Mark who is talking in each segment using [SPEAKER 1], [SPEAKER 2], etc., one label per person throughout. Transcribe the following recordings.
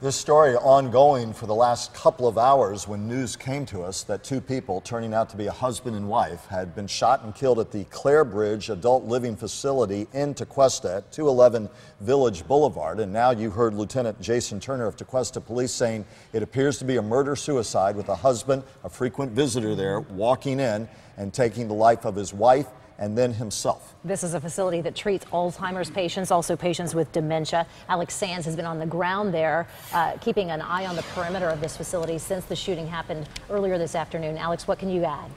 [SPEAKER 1] This story ongoing for the last couple of hours when news came to us that two people, turning out to be a husband and wife, had been shot and killed at the Clare Bridge Adult Living Facility in Tequesta at 211 Village Boulevard. And now you heard Lieutenant Jason Turner of Tequesta Police saying it appears to be a murder-suicide with a husband, a frequent visitor there, walking in and taking the life of his wife and then himself.
[SPEAKER 2] This is a facility that treats Alzheimer's patients, also patients with dementia. Alex Sanz has been on the ground there, keeping an eye on the perimeter of this facility since the shooting happened earlier this afternoon. Alex, what can you add?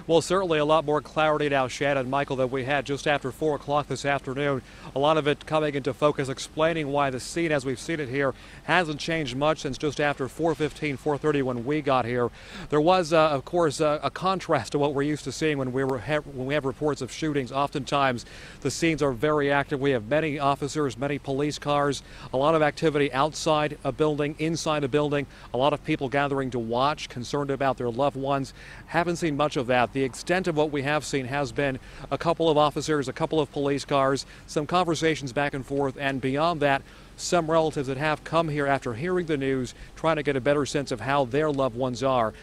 [SPEAKER 3] Well, certainly a lot more clarity now, Shannon, Michael, than we had just after 4 o'clock this afternoon. A lot of it coming into focus, explaining why the scene as we've seen it here hasn't changed much since just after 4:15, 4:30 when we got here. There was, of course, a contrast to what we're used to seeing when we have reports of shootings. Oftentimes, the scenes are very active. We have many officers, many police cars, a lot of activity outside a building, inside a building, a lot of people gathering to watch, concerned about their loved ones. Haven't seen much of that. The extent of what we have seen has been a couple of officers, a couple of police cars, some conversations back and forth, and beyond that, some relatives that have come here after hearing the news, trying to get a better sense of how their loved ones are.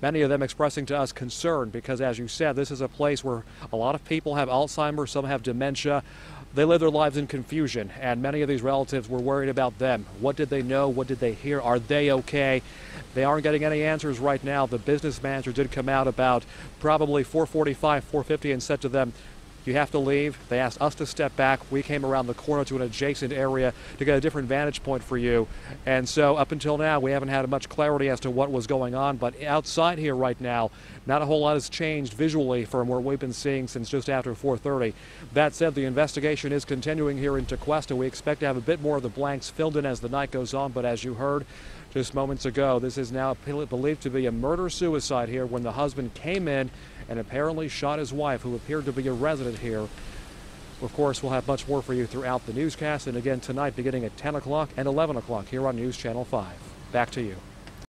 [SPEAKER 3] Many of them expressing to us concern because, as you said, this is a place where a lot of people have Alzheimer's, some have dementia. They live their lives in confusion, and many of these relatives were worried about them. What did they know? What did they hear? Are they okay? They aren't getting any answers right now. The business manager did come out about probably 4:45, 4:50 and said to them, "You have to leave." They asked us to step back. We came around the corner to an adjacent area to get a different vantage point for you. And so up until now, we haven't had much clarity as to what was going on. But outside here right now, not a whole lot has changed visually from what we've been seeing since just after 4:30. That said, the investigation is continuing here in Tequesta. We expect to have a bit more of the blanks filled in as the night goes on. But as you heard just moments ago, this is now believed to be a murder-suicide here when the husband came in and apparently shot his wife, who appeared to be a resident here. Of course, we'll have much more for you throughout the newscast, and again tonight beginning at 10 o'clock and 11 o'clock here on News Channel 5. Back to you.